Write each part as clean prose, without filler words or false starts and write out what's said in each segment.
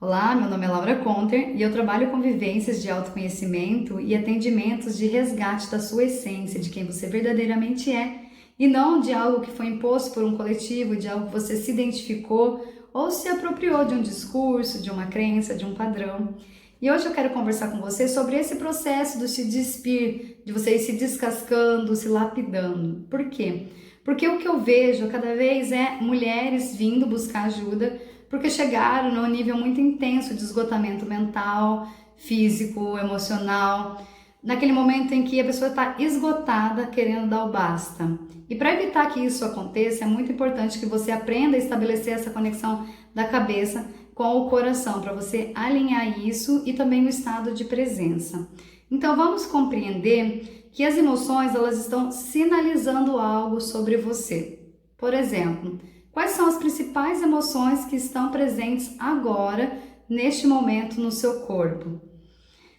Olá, meu nome é Laura Conter e eu trabalho com vivências de autoconhecimento e atendimentos de resgate da sua essência, de quem você verdadeiramente é, e não de algo que foi imposto por um coletivo, de algo que você se identificou ou se apropriou de um discurso, de uma crença, de um padrão. E hoje eu quero conversar com você sobre esse processo do se despir, de você ir se descascando, se lapidando. Por quê? Porque o que eu vejo cada vez é mulheres vindo buscar ajuda porque chegaram num nível muito intenso de esgotamento mental, físico, emocional, naquele momento em que a pessoa está esgotada, querendo dar o basta. E para evitar que isso aconteça, é muito importante que você aprenda a estabelecer essa conexão da cabeça com o coração, para você alinhar isso e também o estado de presença. Então vamos compreender que as emoções elas estão sinalizando algo sobre você. Por exemplo, quais são as principais emoções que estão presentes agora, neste momento, no seu corpo?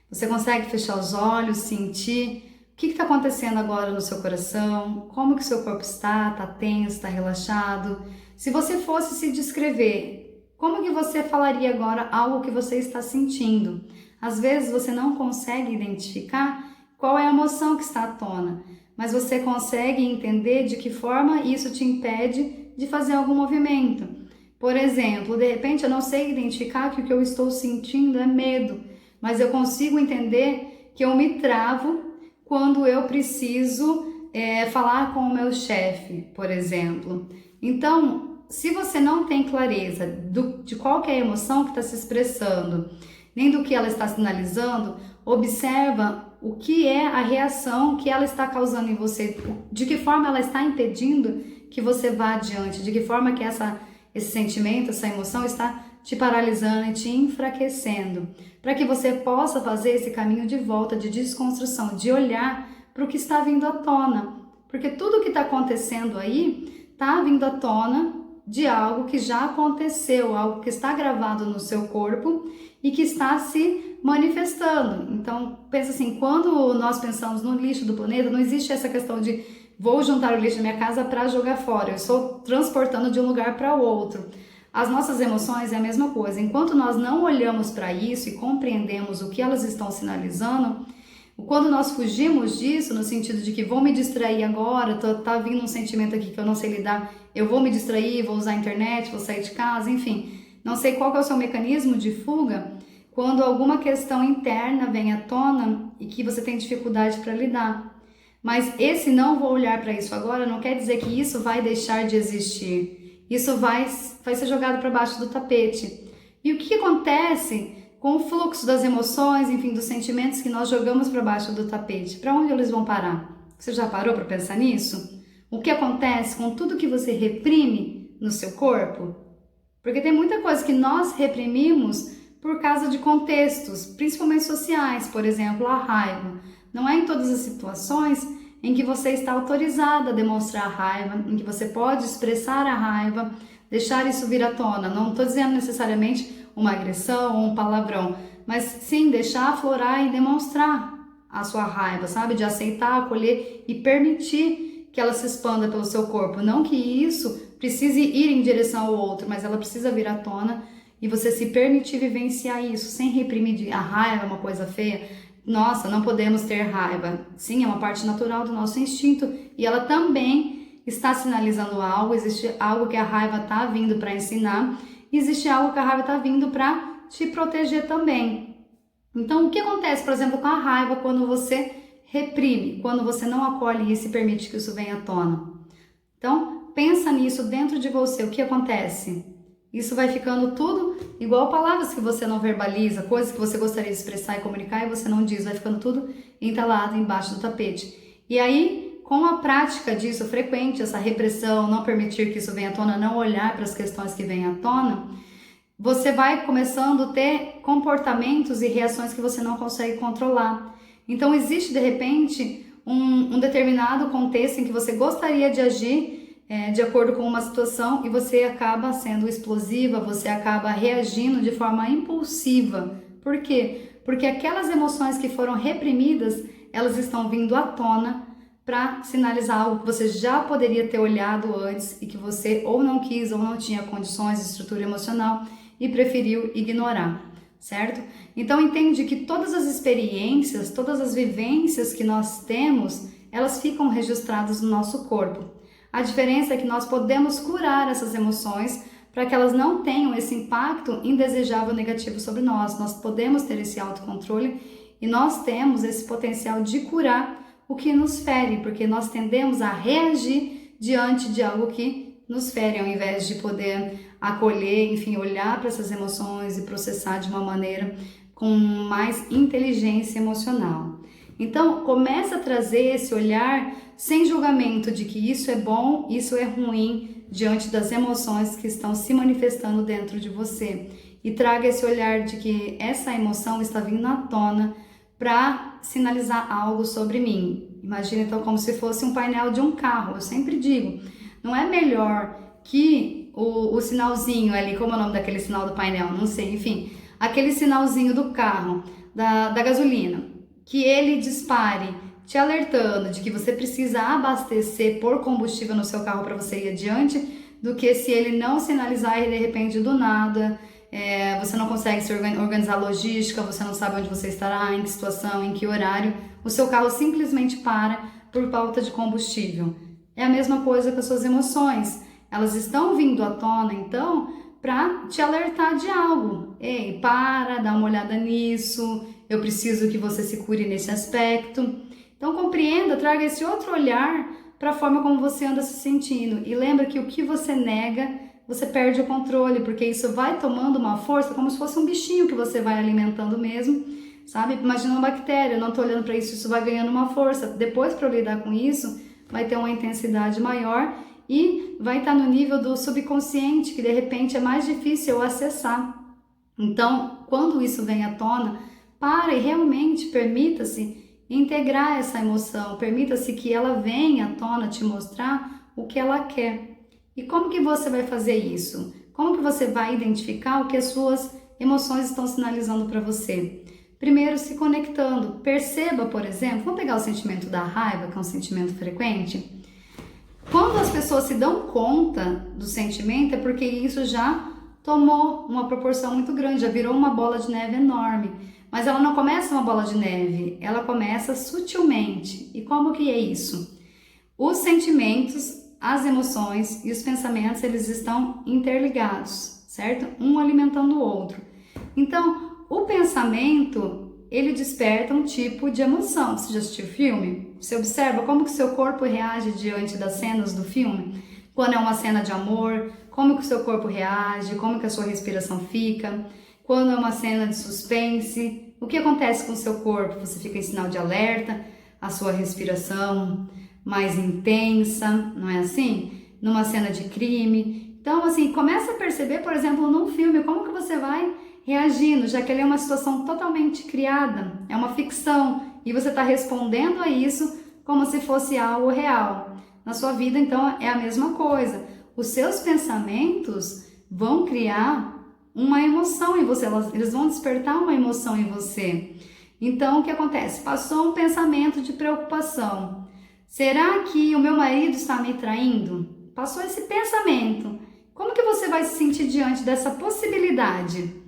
Você consegue fechar os olhos, sentir o que está acontecendo agora no seu coração? Como que o seu corpo está? Está tenso? Está relaxado? Se você fosse se descrever, como que você falaria agora algo que você está sentindo? Às vezes você não consegue identificar qual é a emoção que está à tona, mas você consegue entender de que forma isso te impede de fazer algum movimento. Por exemplo, de repente eu não sei identificar que o que eu estou sentindo é medo, mas eu consigo entender que eu me travo quando eu preciso falar com o meu chefe, por exemplo. Então, se você não tem clareza de qual que é a emoção que está se expressando, nem do que ela está sinalizando, observa o que é a reação que ela está causando em você, de que forma ela está impedindo que você vá adiante, de que forma que esse sentimento, essa emoção está te paralisando e te enfraquecendo, para que você possa fazer esse caminho de volta, de desconstrução, de olhar para o que está vindo à tona, porque tudo que está acontecendo aí está vindo à tona de algo que já aconteceu, algo que está gravado no seu corpo e que está se manifestando. Então, pensa assim, quando nós pensamos no lixo do planeta, não existe essa questão de vou juntar o lixo da minha casa para jogar fora, eu estou transportando de um lugar para o outro. As nossas emoções é a mesma coisa. Enquanto nós não olhamos para isso e compreendemos o que elas estão sinalizando, quando nós fugimos disso, no sentido de que vou me distrair agora, tá vindo um sentimento aqui que eu não sei lidar, eu vou me distrair, vou usar a internet, vou sair de casa, enfim, não sei qual que é o seu mecanismo de fuga, quando alguma questão interna vem à tona e que você tem dificuldade para lidar. Mas esse não vou olhar para isso agora não quer dizer que isso vai deixar de existir. Isso vai ser jogado para baixo do tapete. E o que acontece com o fluxo das emoções, enfim, dos sentimentos que nós jogamos para baixo do tapete? Para onde eles vão parar? Você já parou para pensar nisso? O que acontece com tudo que você reprime no seu corpo? Porque tem muita coisa que nós reprimimos por causa de contextos, principalmente sociais, por exemplo, a raiva. Não é em todas as situações em que você está autorizada a demonstrar a raiva, em que você pode expressar a raiva, deixar isso vir à tona. Não estou dizendo necessariamente uma agressão ou um palavrão, mas sim deixar aflorar e demonstrar a sua raiva, sabe? De aceitar, acolher e permitir que ela se expanda pelo seu corpo. Não que isso precise ir em direção ao outro, mas ela precisa vir à tona e você se permitir vivenciar isso sem reprimir a raiva, é uma coisa feia. Nossa, não podemos ter raiva. Sim, é uma parte natural do nosso instinto e ela também está sinalizando algo. Existe algo que a raiva está vindo para ensinar e existe algo que a raiva está vindo para te proteger também. Então, o que acontece, por exemplo, com a raiva quando você reprime, quando você não acolhe e se permite que isso venha à tona? Então, pensa nisso dentro de você. O que acontece? Isso vai ficando tudo igual palavras que você não verbaliza, coisas que você gostaria de expressar e comunicar e você não diz, vai ficando tudo entalado embaixo do tapete. E aí, com a prática disso frequente, essa repressão, não permitir que isso venha à tona, não olhar para as questões que vêm à tona, você vai começando a ter comportamentos e reações que você não consegue controlar. Então, existe de repente um determinado contexto em que você gostaria de agir de acordo com uma situação e você acaba sendo explosiva, você acaba reagindo de forma impulsiva. Por quê? Porque aquelas emoções que foram reprimidas, elas estão vindo à tona para sinalizar algo que você já poderia ter olhado antes e que você ou não quis ou não tinha condições de estrutura emocional e preferiu ignorar, certo? Então entende que todas as experiências, todas as vivências que nós temos, elas ficam registradas no nosso corpo. A diferença é que nós podemos curar essas emoções para que elas não tenham esse impacto indesejável negativo sobre nós. Nós podemos ter esse autocontrole e nós temos esse potencial de curar o que nos fere, porque nós tendemos a reagir diante de algo que nos fere, ao invés de poder acolher, enfim, olhar para essas emoções e processar de uma maneira com mais inteligência emocional. Então, começa a trazer esse olhar sem julgamento de que isso é bom, isso é ruim, diante das emoções que estão se manifestando dentro de você. E traga esse olhar de que essa emoção está vindo à tona para sinalizar algo sobre mim. Imagina então como se fosse um painel de um carro. Eu sempre digo, não é melhor que o sinalzinho ali, como é o nome daquele sinal do painel? Não sei, enfim, aquele sinalzinho do carro, da gasolina, que ele dispare te alertando de que você precisa abastecer por combustível no seu carro para você ir adiante, do que se ele não sinalizar e de repente do nada você não consegue se organizar a logística, você não sabe onde você estará, em que situação, em que horário, o seu carro simplesmente para por falta de combustível. É a mesma coisa com as suas emoções, elas estão vindo à tona então para te alertar de algo. Ei, para, dá uma olhada nisso, eu preciso que você se cure nesse aspecto. Então compreenda, traga esse outro olhar para a forma como você anda se sentindo. E lembra que o que você nega, você perde o controle, porque isso vai tomando uma força como se fosse um bichinho que você vai alimentando mesmo, sabe? Imagina uma bactéria, eu não estou olhando para isso, isso vai ganhando uma força. Depois, para eu lidar com isso, vai ter uma intensidade maior e vai estar no nível do subconsciente, que de repente é mais difícil eu acessar. Então, quando isso vem à tona, para e realmente permita-se integrar essa emoção, permita-se que ela venha à tona te mostrar o que ela quer. E como que você vai fazer isso? Como que você vai identificar o que as suas emoções estão sinalizando para você? Primeiro, se conectando. Perceba, por exemplo, vamos pegar o sentimento da raiva, que é um sentimento frequente. Quando as pessoas se dão conta do sentimento, é porque isso já tomou uma proporção muito grande, já virou uma bola de neve enorme. Mas ela não começa uma bola de neve, ela começa sutilmente. E como que é isso? Os sentimentos, as emoções e os pensamentos, eles estão interligados, certo? Um alimentando o outro. Então, o pensamento, ele desperta um tipo de emoção. Você já assistiu o filme? Você observa como que o seu corpo reage diante das cenas do filme? Quando é uma cena de amor, como que o seu corpo reage, como que a sua respiração fica? Quando é uma cena de suspense, o que acontece com o seu corpo? Você fica em sinal de alerta, a sua respiração mais intensa, não é assim? Numa cena de crime. Então, assim, começa a perceber, por exemplo, num filme, como que você vai reagindo, já que ele é uma situação totalmente criada, é uma ficção, e você está respondendo a isso como se fosse algo real. Na sua vida, então, é a mesma coisa. Os seus pensamentos vão criar uma emoção em você, eles vão despertar uma emoção em você. Então, o que acontece? Passou um pensamento de preocupação. Será que o meu marido está me traindo? Passou esse pensamento. Como que você vai se sentir diante dessa possibilidade?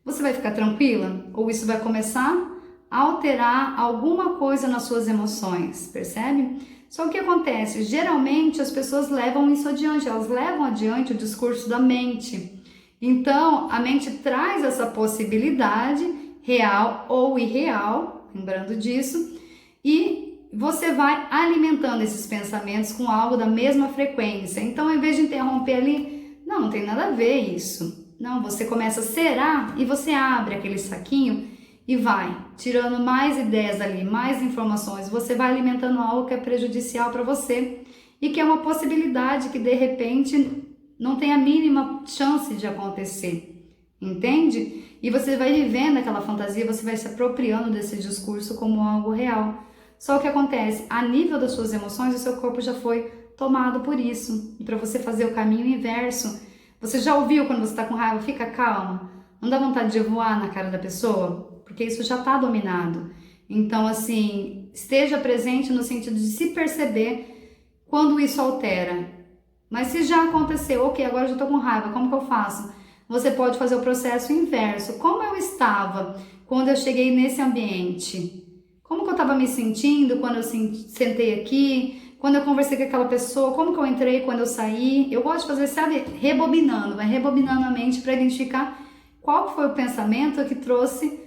Você vai ficar tranquila? Ou isso vai começar a alterar alguma coisa nas suas emoções, percebe? Só que o que acontece? Geralmente as pessoas levam isso adiante, elas levam adiante o discurso da mente. Então, a mente traz essa possibilidade, real ou irreal, lembrando disso, e você vai alimentando esses pensamentos com algo da mesma frequência. Então, ao invés de interromper ali, não tem nada a ver isso. Não, você começa a zerar e você abre aquele saquinho e vai tirando mais ideias ali, mais informações. Você vai alimentando algo que é prejudicial para você e que é uma possibilidade que, de repente, não tem a mínima chance de acontecer, entende? E você vai vivendo aquela fantasia, você vai se apropriando desse discurso como algo real. Só o que acontece, a nível das suas emoções, o seu corpo já foi tomado por isso. E para você fazer o caminho inverso, você já ouviu quando você está com raiva, fica calma, não dá vontade de voar na cara da pessoa? Porque isso já está dominado. Então, assim, esteja presente no sentido de se perceber quando isso altera. Mas se já aconteceu, ok, agora eu já tô com raiva, como que eu faço? você pode fazer o processo inverso. Como eu estava quando eu cheguei nesse ambiente? Como que eu estava me sentindo quando eu sentei aqui? Quando eu conversei com aquela pessoa? Como que eu entrei quando eu saí? Eu gosto de fazer, sabe, rebobinando, vai rebobinando a mente para identificar qual foi o pensamento que trouxe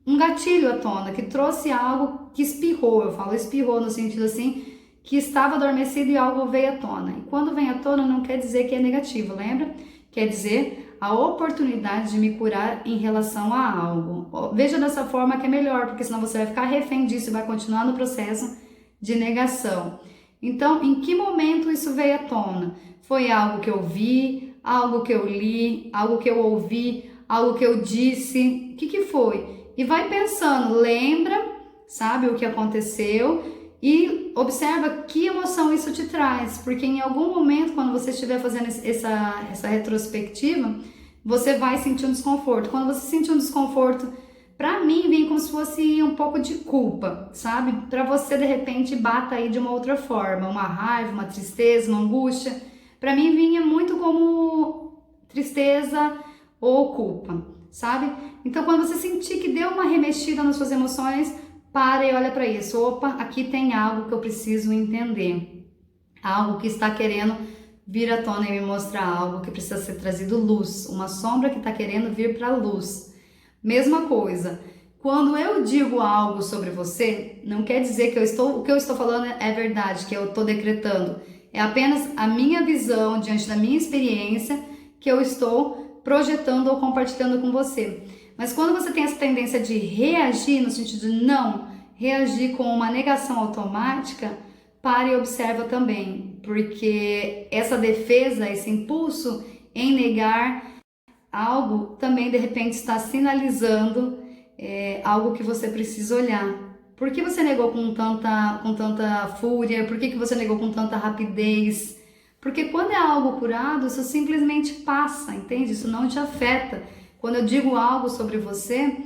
um gatilho à tona, que trouxe algo que espirrou. Eu falo espirrou no sentido assim, que estava adormecido e algo veio à tona. E quando vem à tona não quer dizer que é negativo, lembra? Quer dizer a oportunidade de me curar em relação a algo. Veja dessa forma que é melhor, porque senão você vai ficar refém disso e vai continuar no processo de negação. Então, em que momento isso veio à tona? Foi algo que eu vi, algo que eu li, algo que eu ouvi, algo que eu disse? O que foi? E vai pensando, lembra, sabe, o que aconteceu e observa que emoção isso te traz, porque em algum momento, quando você estiver fazendo essa retrospectiva, você vai sentir um desconforto. Quando você sentir um desconforto, pra mim, vem como se fosse um pouco de culpa, sabe? Pra você, de repente, bata aí de uma outra forma, uma raiva, uma tristeza, uma angústia. Pra mim, vinha muito como tristeza ou culpa, sabe? Então, quando você sentir que deu uma remexida nas suas emoções, para e olha para isso. Opa, aqui tem algo que eu preciso entender. Algo que está querendo vir à tona e me mostrar algo que precisa ser trazido luz. Uma sombra que está querendo vir para a luz. Mesma coisa. Quando eu digo algo sobre você, não quer dizer que o que eu estou falando é verdade, que eu estou decretando. É apenas a minha visão diante da minha experiência que eu estou projetando ou compartilhando com você. Mas quando você tem essa tendência de reagir, no sentido de não reagir com uma negação automática, pare e observa também, porque essa defesa, esse impulso em negar algo, também de repente está sinalizando algo que você precisa olhar. Por que você negou com tanta fúria? Por que você negou com tanta rapidez? Porque quando é algo curado, isso simplesmente passa, entende? Isso não te afeta. Quando eu digo algo sobre você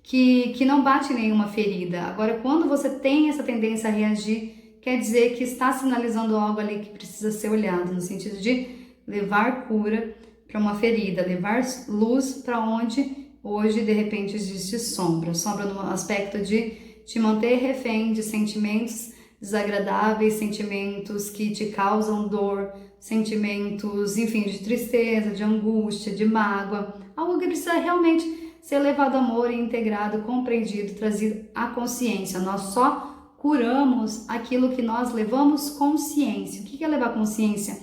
que não bate nenhuma ferida. Agora, quando você tem essa tendência a reagir, quer dizer que está sinalizando algo ali que precisa ser olhado, no sentido de levar cura para uma ferida, levar luz para onde hoje, de repente, existe sombra. Sombra no aspecto de te manter refém de sentimentos desagradáveis, sentimentos que te causam dor, sentimentos, enfim, de tristeza, de angústia, de mágoa, algo que precisa realmente ser levado a amor e integrado, compreendido, trazido à consciência. Nós só curamos aquilo que nós levamos consciência. O que é levar consciência?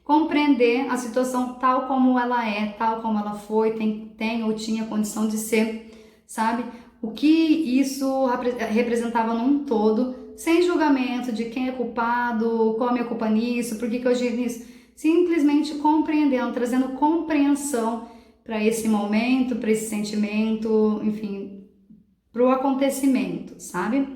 Compreender a situação tal como ela é, tal como ela foi, tem ou tinha condição de ser, sabe? O que isso representava num todo, sem julgamento de quem é culpado, qual é a minha culpa nisso, por que eu agi nisso. Simplesmente compreendendo, trazendo compreensão para esse momento, para esse sentimento, enfim, para o acontecimento, sabe?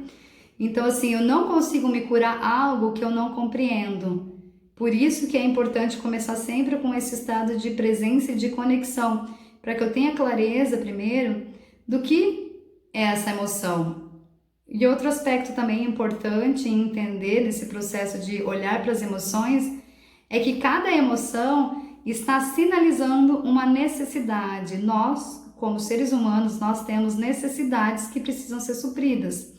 Então, assim, eu não consigo me curar algo que eu não compreendo. Por isso que é importante começar sempre com esse estado de presença e de conexão, para que eu tenha clareza, primeiro, do que é essa emoção. E outro aspecto também importante em entender nesse processo de olhar para as emoções é que cada emoção está sinalizando uma necessidade. Nós, como seres humanos, nós temos necessidades que precisam ser supridas.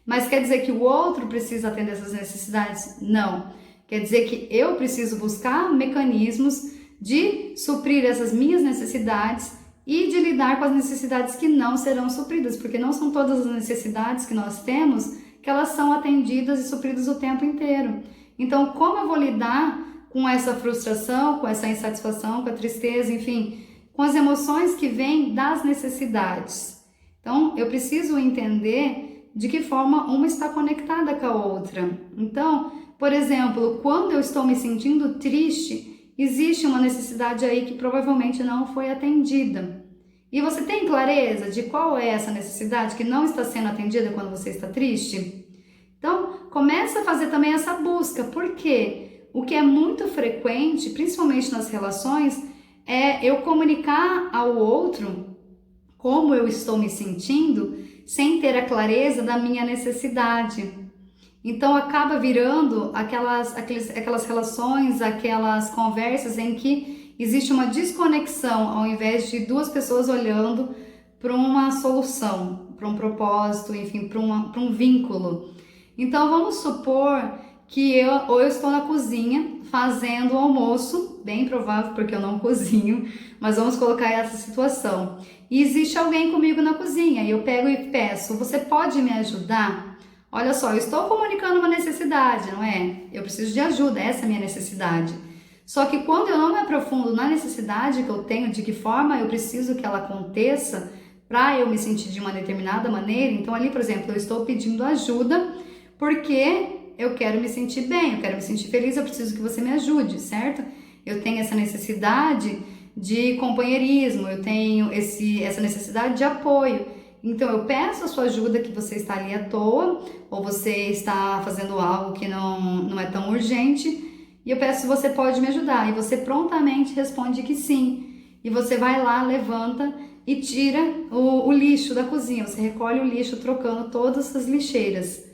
Mas quer dizer que o outro precisa atender essas necessidades? Não. Quer dizer que eu preciso buscar mecanismos de suprir essas minhas necessidades e de lidar com as necessidades que não serão supridas, porque não são todas as necessidades que nós temos que elas são atendidas e supridas o tempo inteiro. Então, como eu vou lidar com essa frustração, com essa insatisfação, com a tristeza, enfim, com as emoções que vêm das necessidades? Então, eu preciso entender de que forma uma está conectada com a outra. Então, por exemplo, quando eu estou me sentindo triste, existe uma necessidade aí que provavelmente não foi atendida. E você tem clareza de qual é essa necessidade que não está sendo atendida quando você está triste? Então, começa a fazer também essa busca. Por quê? O que é muito frequente, principalmente nas relações, é eu comunicar ao outro como eu estou me sentindo sem ter a clareza da minha necessidade. Então acaba virando aquelas relações, aquelas conversas em que existe uma desconexão ao invés de duas pessoas olhando para uma solução, para um propósito, enfim, para um vínculo. Então vamos supor que eu estou na cozinha fazendo o almoço, bem provável porque eu não cozinho, mas vamos colocar essa situação. E existe alguém comigo na cozinha e eu pego e peço: você pode me ajudar? Olha só, eu estou comunicando uma necessidade, não é? Eu preciso de ajuda, essa é a minha necessidade. Só que quando eu não me aprofundo na necessidade que eu tenho, de que forma eu preciso que ela aconteça para eu me sentir de uma determinada maneira, então ali, por exemplo, eu estou pedindo ajuda porque eu quero me sentir bem, eu quero me sentir feliz, eu preciso que você me ajude, certo? Eu tenho essa necessidade de companheirismo, eu tenho essa necessidade de apoio. Então eu peço a sua ajuda, que você está ali à toa, ou você está fazendo algo que não é tão urgente, e eu peço: você pode me ajudar? E você prontamente responde que sim. E você vai lá, levanta e tira o lixo da cozinha, você recolhe o lixo trocando todas as lixeiras.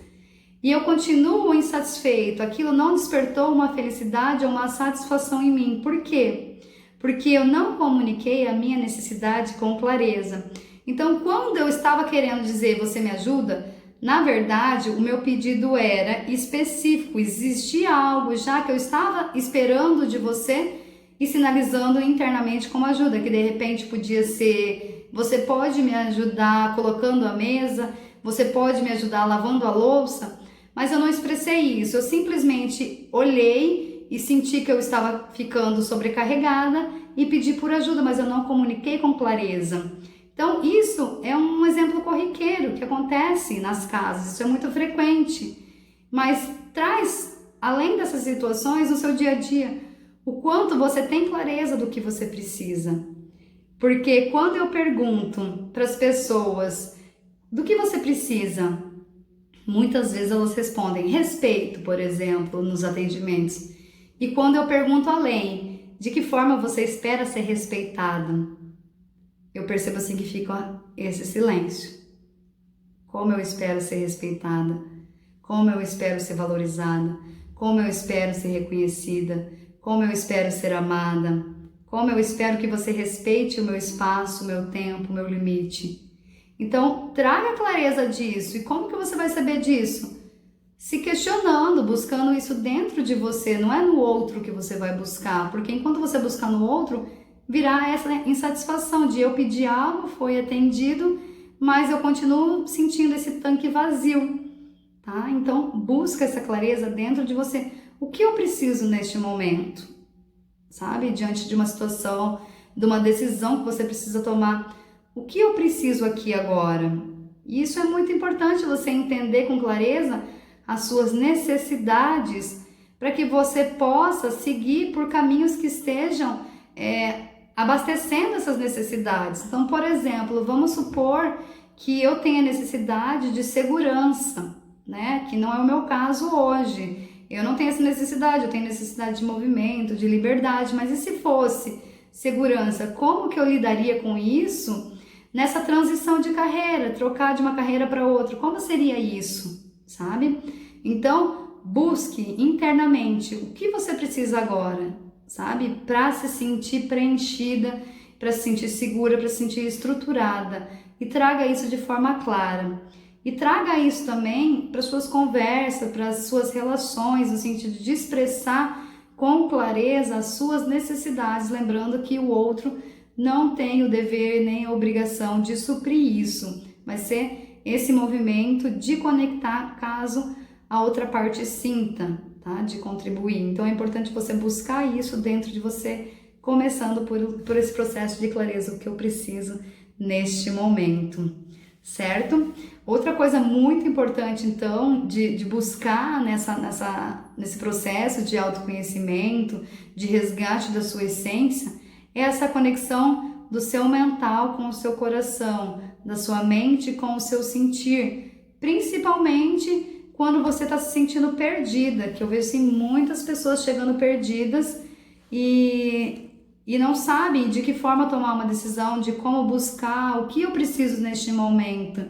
E eu continuo insatisfeito, aquilo não despertou uma felicidade ou uma satisfação em mim. Por quê? Porque eu não comuniquei a minha necessidade com clareza. Então, quando eu estava querendo dizer você me ajuda, na verdade, o meu pedido era específico, existia algo já que eu estava esperando de você e sinalizando internamente como ajuda, que de repente podia ser: você pode me ajudar colocando a mesa, você pode me ajudar lavando a louça. Mas eu não expressei isso, eu simplesmente olhei e senti que eu estava ficando sobrecarregada e pedi por ajuda, mas eu não comuniquei com clareza. Então isso é um exemplo corriqueiro que acontece nas casas, isso é muito frequente, mas traz, além dessas situações, no seu dia a dia, o quanto você tem clareza do que você precisa. Porque quando eu pergunto para as pessoas do que você precisa, muitas vezes elas respondem respeito, por exemplo, nos atendimentos. E quando eu pergunto além, de que forma você espera ser respeitado, eu percebo assim que fica esse silêncio. Como eu espero ser respeitada? Como eu espero ser valorizada? Como eu espero ser reconhecida? Como eu espero ser amada? Como eu espero que você respeite o meu espaço, o meu tempo, o meu limite? Então, traga clareza disso. E como que você vai saber disso? Se questionando, buscando isso dentro de você, não é no outro que você vai buscar, porque enquanto você buscar no outro, virá essa insatisfação de eu pedir algo, foi atendido, mas eu continuo sentindo esse tanque vazio, tá? Então, busca essa clareza dentro de você. O que eu preciso neste momento? Sabe? Diante de uma situação, de uma decisão que você precisa tomar. O que eu preciso aqui agora? E isso é muito importante, você entender com clareza as suas necessidades, para que você possa seguir por caminhos que estejam abastecendo essas necessidades. Então, por exemplo, vamos supor que eu tenha necessidade de segurança, né? Que não é o meu caso hoje. Eu não tenho essa necessidade, eu tenho necessidade de movimento, de liberdade, mas e se fosse segurança? Como que eu lidaria com isso nessa transição de carreira, trocar de uma carreira para outra? Como seria isso, sabe? Então, busque internamente o que você precisa agora, sabe? Para se sentir preenchida, para se sentir segura, para se sentir estruturada, e traga isso de forma clara. E traga isso também para suas conversas, para as suas relações, no sentido de expressar com clareza as suas necessidades, lembrando que o outro não tem o dever nem a obrigação de suprir isso, vai ser esse movimento de conectar caso a outra parte sinta, tá? De contribuir. Então é importante você buscar isso dentro de você, começando por esse processo de clareza, o que eu preciso neste momento, certo? Outra coisa muito importante, então, de buscar nesse processo de autoconhecimento, de resgate da sua essência, é essa conexão do seu mental com o seu coração, da sua mente com o seu sentir, principalmente quando você está se sentindo perdida, que eu vejo assim, muitas pessoas chegando perdidas e não sabem de que forma tomar uma decisão, de como buscar, o que eu preciso neste momento.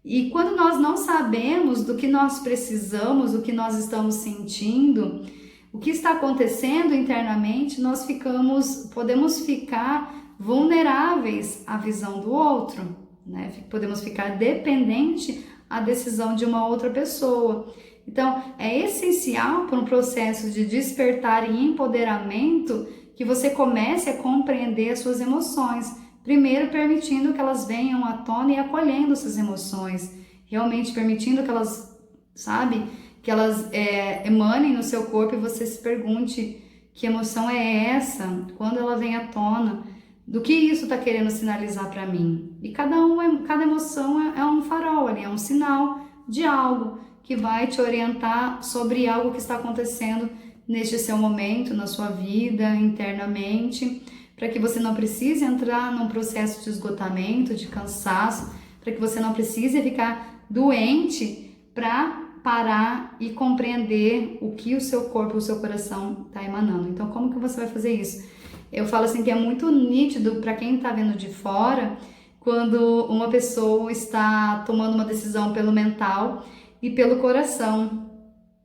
E quando nós não sabemos do que nós precisamos, o que nós estamos sentindo, o que está acontecendo internamente, nós podemos ficar vulneráveis à visão do outro, né? Podemos ficar dependente à decisão de uma outra pessoa. Então, é essencial para um processo de despertar e empoderamento que você comece a compreender as suas emoções. Primeiro, permitindo que elas venham à tona e acolhendo essas emoções. Realmente permitindo que elas, que elas emanem no seu corpo e você se pergunte que emoção é essa, quando ela vem à tona, do que isso está querendo sinalizar para mim. E cada emoção é um farol ali, é um sinal de algo que vai te orientar sobre algo que está acontecendo neste seu momento, na sua vida, internamente, para que você não precise entrar num processo de esgotamento, de cansaço, para que você não precise ficar doente para parar e compreender o que o seu corpo, o seu coração está emanando. Então, como que você vai fazer isso? Eu falo assim que é muito nítido para quem está vendo de fora, quando uma pessoa está tomando uma decisão pelo mental e pelo coração.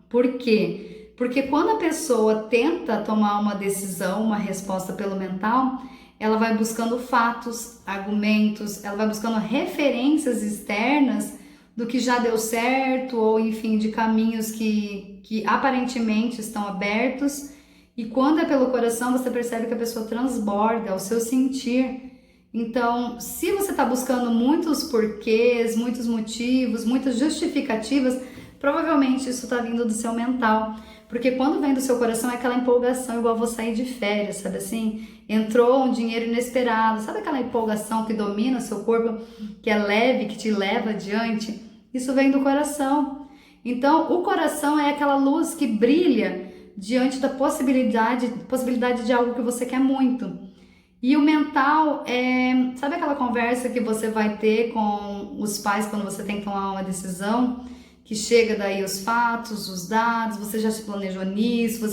Por quê? Porque quando a pessoa tenta tomar uma decisão, uma resposta pelo mental, ela vai buscando fatos, argumentos, ela vai buscando referências externas do que já deu certo, ou enfim, de caminhos que aparentemente estão abertos. E quando é pelo coração, você percebe que a pessoa transborda o seu sentir. Então, se você está buscando muitos porquês, muitos motivos, muitas justificativas, provavelmente isso está vindo do seu mental. Porque quando vem do seu coração é aquela empolgação, igual vou sair de férias, sabe assim? Entrou um dinheiro inesperado, sabe aquela empolgação que domina o seu corpo, que é leve, que te leva adiante? Isso vem do coração. Então, o coração é aquela luz que brilha diante da possibilidade de algo que você quer muito. E o mental sabe aquela conversa que você vai ter com os pais quando você tem que tomar uma decisão, que chega daí os fatos, os dados, você já se planejou nisso,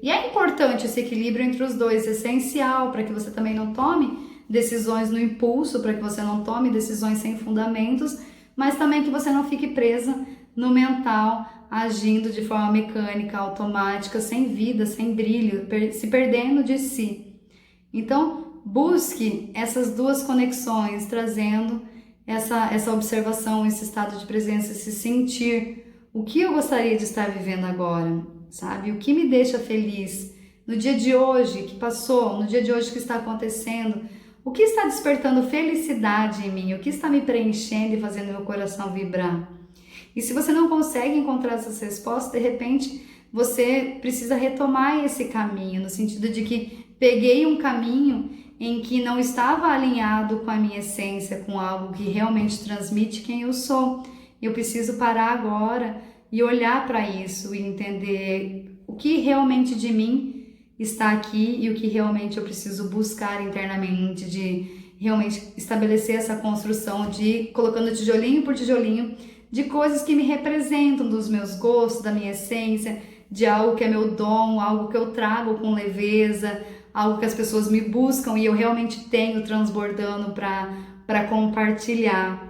e é importante esse equilíbrio entre os dois, é essencial para que você também não tome decisões no impulso, para que você não tome decisões sem fundamentos, mas também que você não fique presa no mental, agindo de forma mecânica, automática, sem vida, sem brilho, se perdendo de si. Então, busque essas duas conexões, trazendo essa observação, esse estado de presença, esse sentir. O que eu gostaria de estar vivendo agora, sabe? O que me deixa feliz no dia de hoje que passou, no dia de hoje que está acontecendo. O que está despertando felicidade em mim? O que está me preenchendo e fazendo meu coração vibrar? E se você não consegue encontrar essas respostas, de repente você precisa retomar esse caminho, no sentido de que peguei um caminho em que não estava alinhado com a minha essência, com algo que realmente transmite quem eu sou. Eu preciso parar agora e olhar para isso e entender o que realmente de mim está aqui e o que realmente eu preciso buscar internamente, de realmente estabelecer essa construção de colocando tijolinho por tijolinho de coisas que me representam, dos meus gostos, da minha essência, de algo que é meu dom, algo que eu trago com leveza, algo que as pessoas me buscam e eu realmente tenho transbordando para compartilhar.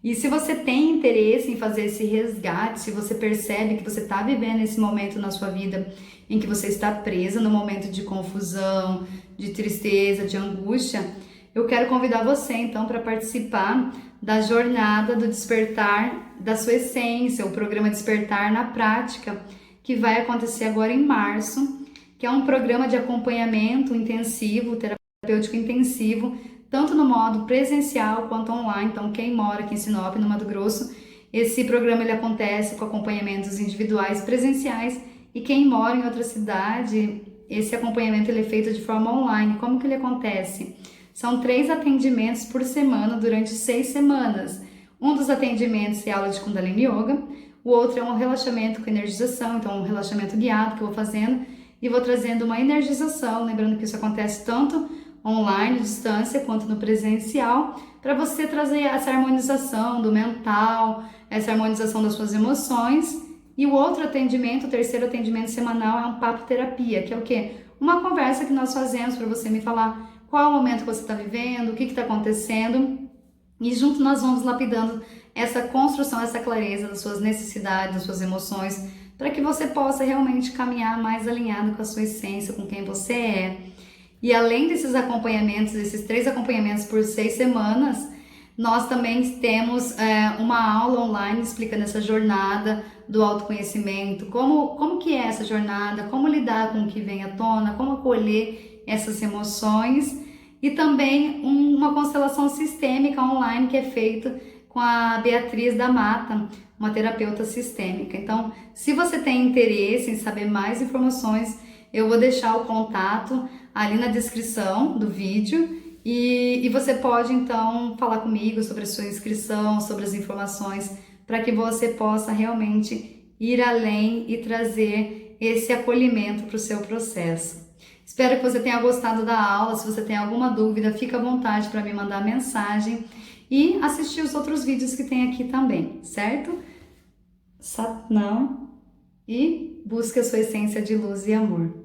E se você tem interesse em fazer esse resgate, se você percebe que você está vivendo esse momento na sua vida em que você está presa no momento de confusão, de tristeza, de angústia, eu quero convidar você então para participar da jornada do despertar da sua essência, o programa Despertar na Prática, que vai acontecer agora em março, que é um programa de acompanhamento intensivo, terapêutico intensivo, tanto no modo presencial quanto online. Então, quem mora aqui em Sinop, no Mato Grosso, esse programa ele acontece com acompanhamentos individuais presenciais, e quem mora em outra cidade, esse acompanhamento ele é feito de forma online. Como que ele acontece? São 3 atendimentos por semana durante 6 semanas. Um dos atendimentos é aula de Kundalini Yoga, o outro é um relaxamento com energização, então um relaxamento guiado que eu vou fazendo e vou trazendo uma energização, lembrando que isso acontece tanto online, à distância, quanto no presencial, para você trazer essa harmonização do mental, essa harmonização das suas emoções. E o outro atendimento, o terceiro atendimento semanal, é um papo terapia, que é o quê? Uma conversa que nós fazemos para você me falar qual é o momento que você está vivendo, o que está acontecendo, e junto nós vamos lapidando essa construção, essa clareza das suas necessidades, das suas emoções, para que você possa realmente caminhar mais alinhado com a sua essência, com quem você é. E além desses acompanhamentos, esses 3 acompanhamentos por 6 semanas, nós também temos uma aula online explicando essa jornada do autoconhecimento, como que é essa jornada, como lidar com o que vem à tona, como acolher essas emoções, e também uma constelação sistêmica online que é feita com a Beatriz da Mata, uma terapeuta sistêmica. Então, se você tem interesse em saber mais informações, eu vou deixar o contato ali na descrição do vídeo e você pode então falar comigo sobre a sua inscrição, sobre as informações, para que você possa realmente ir além e trazer esse acolhimento para o seu processo. Espero que você tenha gostado da aula. Se você tem alguma dúvida, fica à vontade para me mandar mensagem e assistir os outros vídeos que tem aqui também, certo? Satnam, e busque a sua essência de luz e amor.